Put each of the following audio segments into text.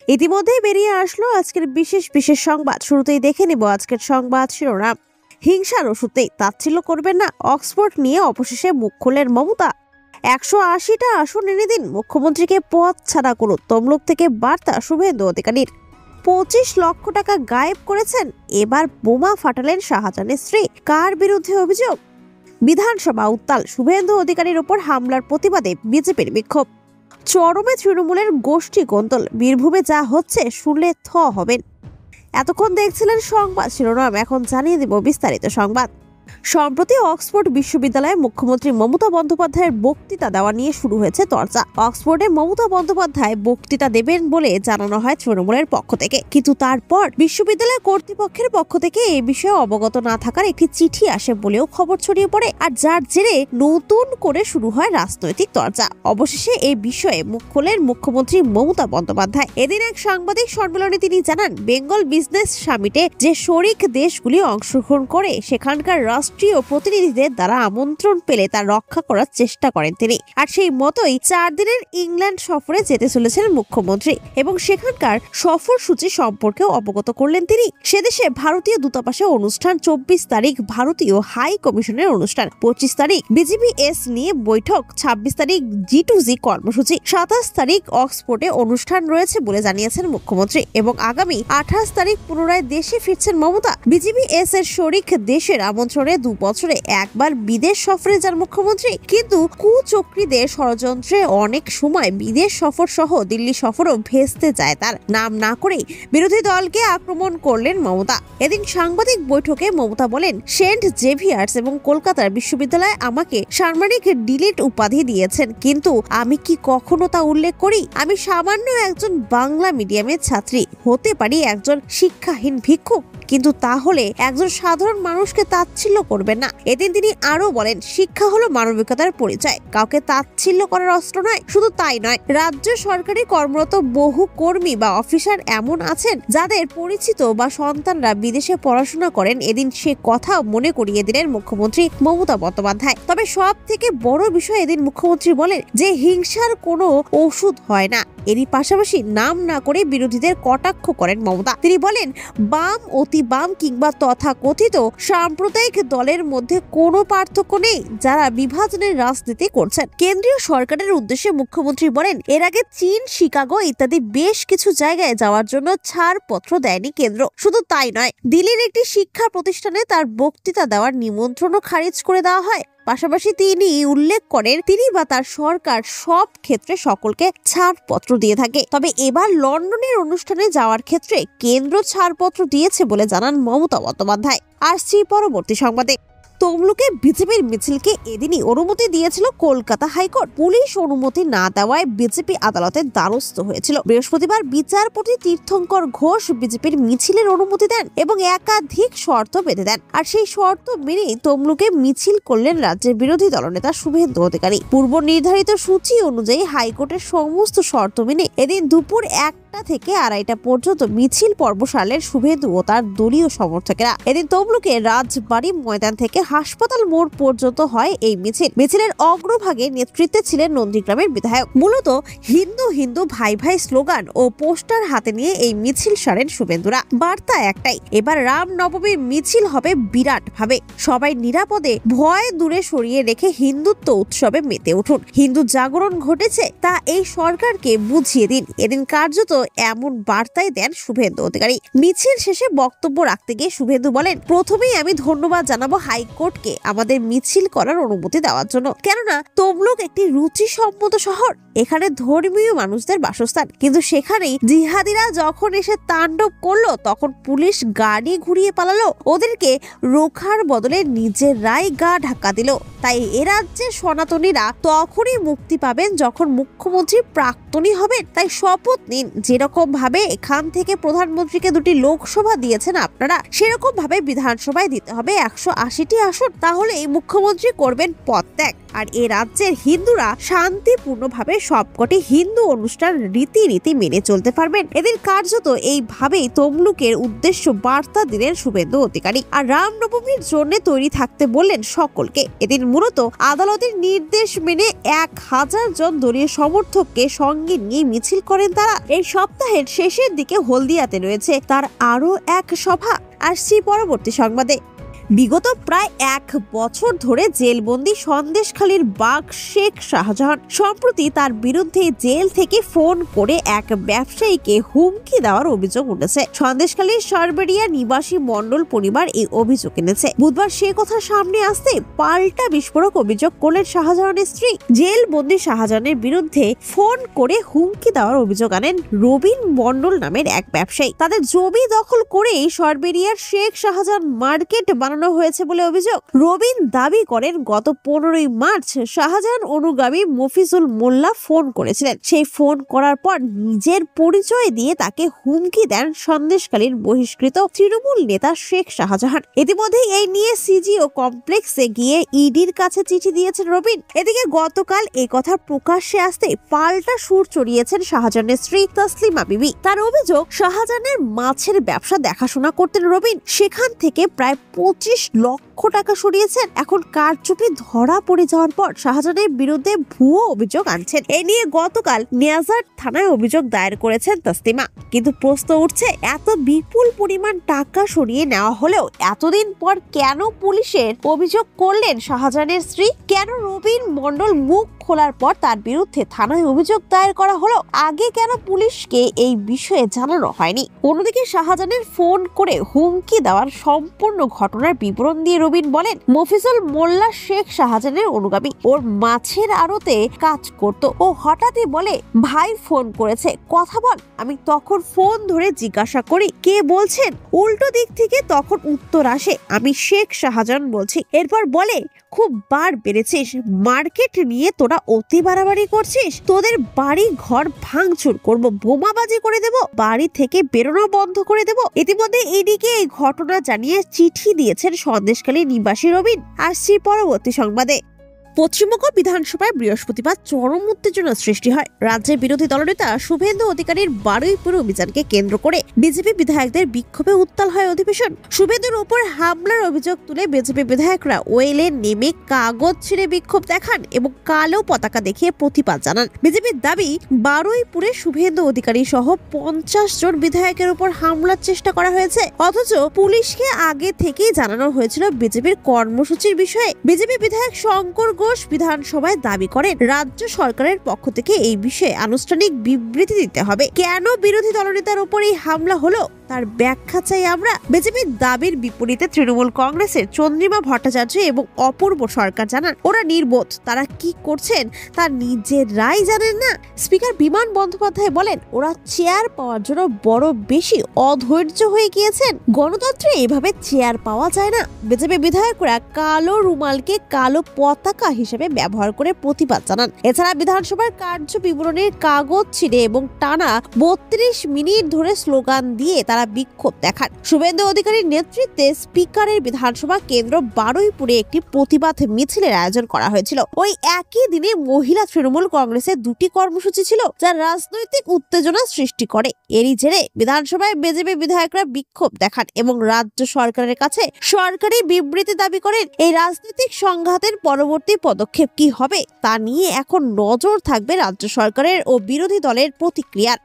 ইতিমধ্যেই বেরিয়ে আসলো আজকের বিশেষ বিশেষ সংবাদ। শুরুতেই দেখে নিব আজকের সংবাদ শিরোনাম। হিংসার ওষুধেই তাচ্ছিল্য করবেন না, অক্সফোর্ড নিয়ে অবশেষে মুখ খুললেন মমতা। 180টা আসন এনে দিন, মুখ্যমন্ত্রীকে পদ ছাড়া করুন, তমলুক থেকে বার্তা শুভেন্দু অধিকারীর। 25 লক্ষ টাকা গায়েব করেছেন, এবার বোমা ফাটালেন শাহজাহানের স্ত্রী। কার বিরুদ্ধে অভিযোগ? বিধানসভা উত্তাল, শুভেন্দু অধিকারীর ওপর হামলার প্রতিবাদে বিজেপির বিক্ষোভ। চরমে তৃণমূলের গোষ্ঠী কোন্দল, বীরভূমে যা হচ্ছে শুনলে থ হবেন। এতক্ষণ দেখছিলেন সংবাদ শিরোনাম, এখন জানিয়ে দেব বিস্তারিত সংবাদ। সম্প্রতি অক্সফোর্ড বিশ্ববিদ্যালয়ে মুখ্যমন্ত্রী মমতা বন্দ্যোপাধ্যায়ের বক্তৃতা দেওয়া নিয়ে শুরু হয়েছে চর্চা। অক্সফোর্ডে মমতা বন্দ্যোপাধ্যায় বক্তৃতা দেবেন বলে জানানো হয় তৃণমূলের পক্ষ থেকে, কিন্তু তারপর বিশ্ববিদ্যালয় কর্তৃপক্ষের পক্ষ থেকে এই বিষয়ে অবগত না থাকার একটি চিঠি আসে বলেও খবর ছড়িয়ে পড়ে, আর যার জেরে নতুন করে শুরু হয় রাজনৈতিক চর্চা। অবশেষে এই বিষয়ে মুখ খোলেন মুখ্যমন্ত্রী মমতা বন্দ্যোপাধ্যায়। এদিন এক সাংবাদিক সম্মেলনে তিনি জানান, বেঙ্গল বিজনেস সামিটে যে শরিক দেশগুলি অংশগ্রহণ করে সেখানকার রাষ্ট্রীয় প্রতিনিধিদের দ্বারা আমন্ত্রণ পেলে তা রক্ষা করার চেষ্টা করেন তিনি। আর সেই মতোই 4 দিনের ইংল্যান্ড সফরে যেতে চলেছেন মুখ্যমন্ত্রী এবং সেখানকার সফর সূচি সম্পর্কেও অবগত করলেন তিনি। সেদেশে ভারতীয় দূতাবাসে অনুষ্ঠান, 24 তারিখ ভারতীয় হাই কমিশনের অনুষ্ঠান, 25 তারিখ বিজিবিএস নিয়ে বৈঠক, 26 তারিখ G2G কর্মসূচি, 27 তারিখ অক্সফোর্ডে অনুষ্ঠান রয়েছে বলে জানিয়েছেন মুখ্যমন্ত্রী এবং আগামী 28 তারিখ পুনরায় দেশে ফিরছেন মমতা। বিজিবিএস এর শরিক দেশের আমন্ত্রণে 2 বছরে একবার বিদেশ সফরে যান মুখ্যমন্ত্রী, কিন্তু কুচক্রীদের ষড়যন্ত্রে অনেক সময় বিদেশ সফর সহ দিল্লি সফরও ভেস্তে যায়। তার নাম না করেই বিরোধী দলকে আক্রমণ করলেন মমতা। এদিন সাংবাদিক বৈঠকে মমতা বলেন, সেন্ট জেভিয়ার্স এবং কলকাতার বিশ্ববিদ্যালয় আমাকে সামরিক ডিলিট উপাধি দিয়েছেন, কিন্তু আমি কি কখনো তা উল্লেখ করি? আমি সামান্য একজন বাংলা মিডিয়ামের ছাত্রী, হতে পারি একজন শিক্ষাহীন ভিক্ষুক, কিন্তু তাহলে একজন সাধারণ মানুষকে তাচ্ছিল্য করবেন না। এদিন তিনি আরো বলেন, শিক্ষা হলো মানবিকতার পরিচয়, কাউকে তাচ্ছিল্য করার অস্ত্র নয়। শুধু তাই নয়, রাজ্য সরকারি কর্মরত বহু কর্মী বা অফিসার এমন আছেন যাদের পরিচিত বা সন্তানরা বিদেশে পড়াশোনা করেন। এদিন সে কথা মনে করিয়ে দিলেন মুখ্যমন্ত্রী মমতা বন্দ্যোপাধ্যায়। তবে সব থেকে বড় বিষয়, এদিন মুখ্যমন্ত্রী বলেন যে হিংসার কোনো ওষুধ হয় না। এরই পাশাপাশি নাম না করে বিরোধীদের কটাক্ষ করেন মমতা। তিনি বলেন, বাম, অতি বাম কিংবা তথাকথিত সাম্প্রদায়িক দলের মধ্যে কোনো পার্থক্য নেই যারা বিভাজনের রাজনীতি করছেন। কেন্দ্রীয় সরকারের উদ্দেশ্যে মুখ্যমন্ত্রী বলেন, এর আগে চীন, শিকাগো ইত্যাদি বেশ কিছু জায়গায় যাওয়ার জন্য ছাড়পত্র দেয়নি কেন্দ্র। শুধু তাই নয়, দিল্লির একটি শিক্ষা প্রতিষ্ঠানে তার বক্তৃতা দেওয়ার নিমন্ত্রণও খারিজ করে দেওয়া হয়। পাশাপাশি তিনি উল্লেখ করেন, তিনি বা তার সরকার সব ক্ষেত্রে সকলকে ছাড়পত্র দিয়ে থাকে। তবে এবার লন্ডনের অনুষ্ঠানে যাওয়ার ক্ষেত্রে কেন্দ্র ছাড়পত্র দিয়েছে বলে জানান মমতা বন্দ্যোপাধ্যায়। আসছি পরবর্তী সংবাদে। তমলুকে বিজেপির মিছিলকে এদিনই অনুমতি দিয়েছিল কলকাতা হাইকোর্ট। পুলিশ অনুমতি না দেওয়ায় বিজেপি আদালতের দ্বারস্থ হয়েছিল। বৃহস্পতিবার বিচারপতি তীর্থঙ্কর ঘোষ বিজেপির মিছিলের অনুমতি দেন এবং একাধিক শর্ত বেঁধে দেন। আর সেই শর্ত মেনেই তমলুকে মিছিল করলেন রাজ্যের বিরোধী দলনেতা শুভেন্দু অধিকারী। পূর্ব নির্ধারিত সূচি অনুযায়ী হাইকোর্টের সমস্ত শর্ত মেনে এদিন দুপুর 1টা থেকে 2:30 পর্যন্ত মিছিল পর্ব সারলেন শুভেন্দু ও তার দলীয় সমর্থকেরা। এদিন তমলুকে রাজবাড়ী ময়দান থেকে হাসপাতাল মোড় পর্যন্ত হয় এই মিছিল। মিছিলের অগ্রভাগে নেতৃত্বে ছিলেন নন্দীগ্রামের বিধায়ক। মূলত হিন্দু হিন্দু ভাই ভাই স্লোগান ও পোস্টার হাতে নিয়ে এই মিছিল সারেন শুভেন্দুরা। বার্তা একটাই, এবার রামনবমীর মিছিল হবে বিরাট ভাবে। সবাই নিরাপদে, ভয় দূরে সরিয়ে রেখে হিন্দুত্ব উৎসবে মেতে উঠুন। হিন্দু জাগরণ ঘটেছে তা এই সরকারকে বুঝিয়ে দিন। এদিন কার্যত এমন বার্তাই দেন শুভেন্দু অধিকারী। মিছিল শেষে বক্তব্য রাখতে গিয়ে শুভেন্দু বলেন, প্রথমেই আমি ধন্যবাদ জানাবো হাইকোর্টকে আমাদের মিছিল করার অনুমতি দেওয়ার জন্য, কেননা তমলুক একটি রুচিসম্মত শহর, এখানে ধর্মীয় মানুষদের বাসস্থান। কিন্তু সেখানেই জিহাদিরা যখন এসে তাণ্ডব করলো তখন পুলিশ গাড়ি ঘুরিয়ে পালালো, ওদেরকে রোখার বদলে নিজেরাই গা ঢাকা দিল। তাই এ রাজ্যের সনাতনীরা তখনই মুক্তি পাবেন যখন মুখ্যমন্ত্রী প্রাক্তনী হবেন। তাই শপথ নিন, যেরকম ভাবে এখান থেকে প্রধানমন্ত্রীকে 2টি লোকসভা দিয়েছেন আপনারা, সেরকম ভাবে বিধানসভায় দিতে হবে 180টি আসন, তাহলে এই মুখ্যমন্ত্রী করবেন পদত্যাগ। আর এ রাজ্যের হিন্দুরা শান্তিপূর্ণভাবে সবকটি হিন্দু অনুষ্ঠান রীতি মেনে চলতে পারবেন। এদের কার্যত এইভাবেই তমলুকের উদ্দেশ্য বার্তা দিলেন শুভেন্দু অধিকারী। আর রামনবমীর জন্য তৈরি থাকতে বললেন সকলকে। এদিন মূলত আদালতের নির্দেশ মেনে 1000 জন দলীয় সমর্থককে সঙ্গে নিয়ে মিছিল করেন তারা। এই সপ্তাহের শেষের দিকে হলদিয়াতে রয়েছে তার আরো এক সভা। আসছি পরবর্তী সংবাদে। বিগত প্রায় 1 বছর ধরে জেলবন্দি সন্দেশখালীর বাঘ শেখ শাহজাহান সম্প্রতি তার বিরুদ্ধে জেল থেকে ফোন করে এক ব্যবসায়ীকে হুমকি দেওয়ার অভিযোগ উঠেছে। সন্দেশখালীর সরবেরিয়া নিবাসী মণ্ডল পরিবার এই অভিযোগ এনেছে। বুধবার সে কথা সামনে আসতে পাল্টা বিস্ফোরক অভিযোগ করলেন শাহজাহানের স্ত্রী। জেলবন্দি শাহজাহানের বিরুদ্ধে ফোন করে হুমকি দেওয়ার অভিযোগ আনেন রবিন মণ্ডল নামের এক ব্যবসায়ী। তাদের জমি দখল করে সরবেরিয়ার শেখ শাহজাহান মার্কেট হয়েছে বলে অভিযোগ। রবিন দাবি করেন গত 15ই মার্চ শাহজাহান অনুগামী মফিজুল মোল্লা ফোন করেছিলেন। সেই ফোন করার পর নিজের পরিচয় দিয়ে তাকে হুমকি দেন সন্দেশখালীর বহিষ্কৃত তৃণমূল নেতা শেখ শাহজাহান। ইতিমধ্যে এই নিয়ে সিজিও কমপ্লেক্সে গিয়ে ইডির কাছে চিঠি দিয়েছেন রবিন। এদিকে গতকাল এই কথা প্রকাশ্যে আসতে পাল্টা সুর চড়িয়েছেন শাহজাহানের স্ত্রী তসলিমা বিবি। তার অভিযোগ, শাহজাহানের মাছের ব্যবসা দেখাশোনা করতেন রবিন, সেখান থেকে প্রায় 25 লক্ষ টাকা সরিয়েছেন। এখন কারচুপি ধরা পড়ে যাওয়ার পর শাহজাহানের বিরুদ্ধে ভুয়ো অভিযোগ আনছেন। এ নিয়ে গতকাল নিয়াজঘাট থানায় অভিযোগ দায়ের করেছেন তসলিমা। কিন্তু প্রশ্ন উঠছে, এত বিপুল পরিমাণ টাকা সরিয়ে নেওয়া হলেও এতদিন পর কেন পুলিশের অভিযোগ করলেন শাহজাহানের স্ত্রী? কেন রবিন মণ্ডল মুখ খোলার পর তার বিরুদ্ধে থানায় অভিযোগ দায়ের করা হলো? আগে কেন পুলিশকে এই বিষয়ে জানানো হয়নি? অন্যদিকে শাহজাহানের ফোন করে হুমকি দেওয়ার সম্পূর্ণ ঘটনার বিবরণ দিয়ে রবিন বলেন, মফিজুল মোল্লা শেখ শাহজাহানের অনুগামী, ওর মাছের আড়তে কাজ করত। ও হঠাৎই বলে, ভাই ফোন করেছে, কথা বল। আমি তখন ফোন ধরে জিজ্ঞাসা করি, কে বলছেন? উল্টো দিক থেকে তখন উত্তর আসে, আমি শেখ শাহজাহান বলছি। এরপর বলে, খুব বার বেড়েছিস, মার্কেট নিয়ে তোরা অতি বাড়াবাড়ি করছিস, তোদের বাড়ি ঘর ভাঙচুর করব, বোমাবাজি করে দেব, বাড়ি থেকে বেরোনো বন্ধ করে দেব। ইতিমধ্যে এদিকে এই ঘটনা জানিয়ে চিঠি দিয়েছেন সন্দেশখালী নিবাসী রবিন। আসছি পরবর্তী সংবাদে। পশ্চিমবঙ্গ বিধানসভায় বৃহস্পতিবার চরম উত্তেজনা সৃষ্টি হয়। রাজ্যের বিরোধী দলনেতা শুভেন্দু অধিকারীর বারুইপুর অভিযানকে কেন্দ্র করে বিজেপি বিধায়কদের বিক্ষোভে উত্তাল হয় অধিবেশন। শুভেন্দুর উপর হামলার অভিযোগ তুলে বিজেপি বিধায়করা ওয়েলে নেমে কাগজ ছিঁড়ে বিক্ষোভ দেখান এবং কালো পতাকা দেখিয়ে প্রতিবাদ জানান। বিজেপির দাবি, বারুইপুরে শুভেন্দু অধিকারী সহ 50 জন বিধায়কের উপর হামলার চেষ্টা করা হয়েছে, অথচ পুলিশকে আগে থেকেই জানানো হয়েছিল বিজেপির কর্মসূচির বিষয়ে। বিজেপি বিধায়ক শঙ্কর বিধানসভায় দাবি করেন, রাজ্য সরকারের পক্ষ থেকে এই বিষয়ে আনুষ্ঠানিক বিবৃতি দিতে হবে। কেন বিরোধী দলনেতার উপর এই হামলা হলো তার ব্যাখ্যা চাই আমরা। বিজেপির দাবির বিপরীতে তৃণমূল কংগ্রেসের চন্দ্রিমা ভট্টাচার্য এবং অপূর্ব সরকার জানান, ওরা নির্বোধ, তারা কি করছেন তা নিজেরাই জানেন না। স্পিকার বিমান বন্দ্যোপাধ্যায় বলেন, ওরা চেয়ার পাওয়ার জন্য বড় বেশি অধৈর্য হয়ে গিয়েছেন। গণতন্ত্রে এভাবে চেয়ার পাওয়া যায় না। বিজেপি বিধায়করা কালো রুমালকে কালো পতাকা হিসেবে ব্যবহার করে প্রতিবাদ জানান। এছাড়া বিধানসভার কার্য বিবরণীর কাগজ ছিঁড়ে এবং টানা 32 মিনিট ধরে স্লোগান দিয়ে তারা বিক্ষোভ দেখান। শুভেন্দু অধিকারীর নেতৃত্বে স্পিকারের বিধানসভা কেন্দ্র বারুইপুরে একটি প্রতিবাদ মিছিলের আয়োজন করা হয়েছিল। ওই একই দিনে মহিলা তৃণমূল কংগ্রেসের 2টি কর্মসূচি ছিল, যা রাজনৈতিক উত্তেজনা সৃষ্টি করে। এরই জেরে বিধানসভায় বিজেপি বিধায়করা বিক্ষোভ দেখান এবং রাজ্য সরকারের কাছে সরকারি বিবৃতি দাবি করেন। এই রাজনৈতিক সংঘাতের পরবর্তী পদক্ষেপ কি হবে তা নিয়ে এখন নজর থাকবে রাজ্য সরকারের ও বিরোধী দলের প্রতিক্রিয়ার।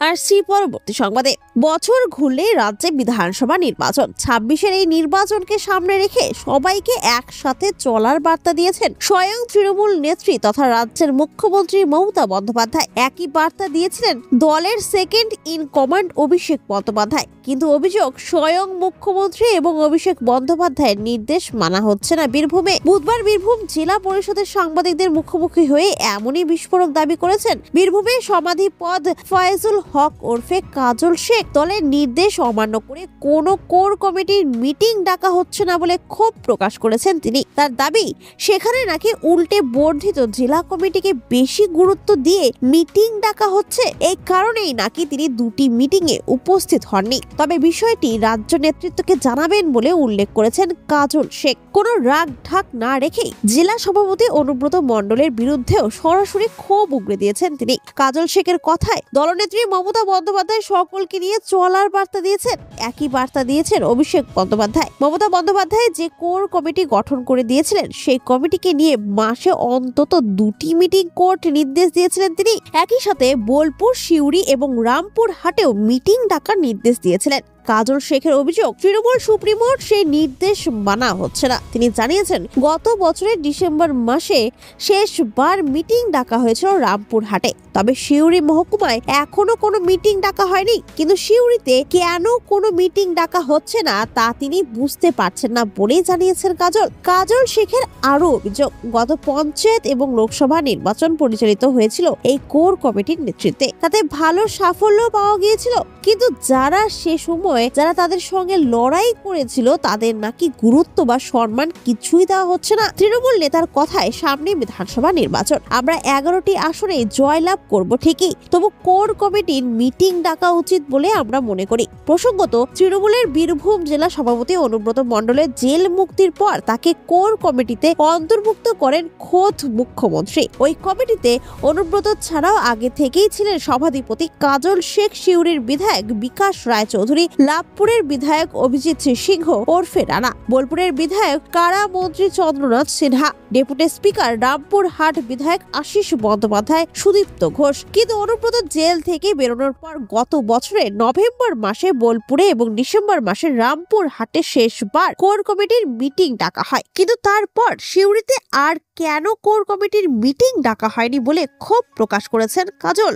আর পরবর্তী সংবাদে, বছর ঘুরলে রাজ্যে বিধানসভা নির্বাচন। 26-এর এই নির্বাচনকে সামনে রেখে সবাইকে একসাথে চলার বার্তা দিয়েছেন স্বয়ং তৃণমূল নেত্রী তথা রাজ্যের মুখ্যমন্ত্রী মমতা বন্দ্যোপাধ্যায়। একই বার্তা দিয়েছিলেন দলের second in command Abhishek Bandyopadhyay. কিন্তু অভিযোগ, স্বয়ং মুখ্যমন্ত্রী এবং অভিষেক বন্দ্যোপাধ্যায়ের নির্দেশ মানা হচ্ছে না বীরভূমে। বুধবার বীরভূম জেলা পরিষদের সাংবাদিকদের মুখোমুখি হয়ে এমনই বিস্ফোরক দাবি করেছেন বীরভূমের সমাধিপদ ফয়জুল হক ওরফে কাজল শেখ দলের নির্দেশ অমান্য করে কোনো কোর কমিটির মিটিং ডাকা হচ্ছে না বলে ক্ষোভ প্রকাশ করেছেন তিনি। তার দাবি, সেখানে নাকি উল্টে বর্ধিত জেলা কমিটিকে বেশি গুরুত্ব দিয়ে মিটিং ডাকা হচ্ছে। এই কারণেই নাকি তিনি দুটি মিটিং এ উপস্থিত হননি। তবে বিষয়টি রাজ্য নেতৃত্বকে জানাবেন বলে উল্লেখ করেছেন কাজল শেখ। কোনো রাগ ঢাক না রেখেই জেলা সভাপতি অনুব্রত মণ্ডলের বিরুদ্ধেও সরাসরি ক্ষোভ উগরে দিয়েছেন তিনি। কাজল শেখের কথায় দলনেত্রী মমতা বন্দ্যোপাধ্যায় সকলকে নিয়ে চলার বার্তা দিয়েছেন। একই বার্তা দিয়েছেন অভিষেক বন্দ্যোপাধ্যায়। মমতা বন্দ্যোপাধ্যায় যে কোর কমিটি গঠন করে দিয়েছিলেন, সেই কমিটিকে নিয়ে মাসে অন্তত দুটি মিটিং কোর্ট নির্দেশ দিয়েছিলেন তিনি। একই সাথে বোলপুর, সিউড়ি এবং রামপুর হাটেও মিটিং ডাকার নির্দেশ দিয়েছিলেন। কাজল শেখের অভিযোগ, তৃণমূল সুপ্রিমোর সেই নির্দেশ মানা হচ্ছে না। তিনি জানিয়েছেন, গত বছরের ডিসেম্বর মাসে শেষবার মিটিং ডাকা হয়েছিল রামপুর হাটে। তবে সিউড়ি মহকুমায় এখনো কোনো মিটিং ডাকা হয়নি। কিন্তু সিউড়িতে কেন কোনো মিটিং ডাকা হচ্ছে না তা তিনি বুঝতে পারছেন না বলেই জানিয়েছেন কাজল। কাজল শেখের আরো অভিযোগ, গত পঞ্চায়েত এবং লোকসভা নির্বাচন পরিচালিত হয়েছিল এই কোর কমিটির নেতৃত্বে। তাতে ভালো সাফল্য পাওয়া গিয়েছিল, কিন্তু যারা তাদের সঙ্গে লড়াই করেছিল তাদের নাকি গুরুত্ব বা সম্মান কিছুই দেওয়া হচ্ছে না। তৃণমূল নেতার কথায়, সামনে বিধানসভা নির্বাচন, আমরা 11টি আসনে জয়লাভ করব ঠিকই, তবু কোর কমিটির মিটিং ডাকা উচিত বলে আমরা মনে করি। প্রসঙ্গত, তৃণমূলের বীরভূম জেলা সভাপতি অনুব্রত মণ্ডলের জেল মুক্তির পর তাকে কোর কমিটিতে অন্তর্ভুক্ত করেন খোদ মুখ্যমন্ত্রী। ওই কমিটিতে অনুব্রত ছাড়াও আগে থেকেই ছিলেন সভাধিপতি কাজল শেখ, সিউড়ির বিধায়ক বিকাশ রায়চৌধুরী, লাভপুরের বিধায়ক অভিজিৎ সিংহ ওরফে রানা, বোলপুরের বিধায়ক কারা মন্ত্রী চন্দ্রনাথ সিনহা, ডেপুটি স্পিকার রামপুর হাট বিধায়ক আশিস বন্দ্যোপাধ্যায়, সুদীপ্ত ঘোষ। কিন্তু অনুব্রত জেল থেকে বেরোনোর পর গত বছরের নভেম্বর মাসে বোলপুরে এবং ডিসেম্বর মাসে রামপুর হাটে শেষবার কোর কমিটির মিটিং ডাকা হয়। কিন্তু তারপর সিউড়িতে আর কেন কোর কমিটির মিটিং ডাকা হয়নি বলে ক্ষোভ প্রকাশ করেছেন কাজল।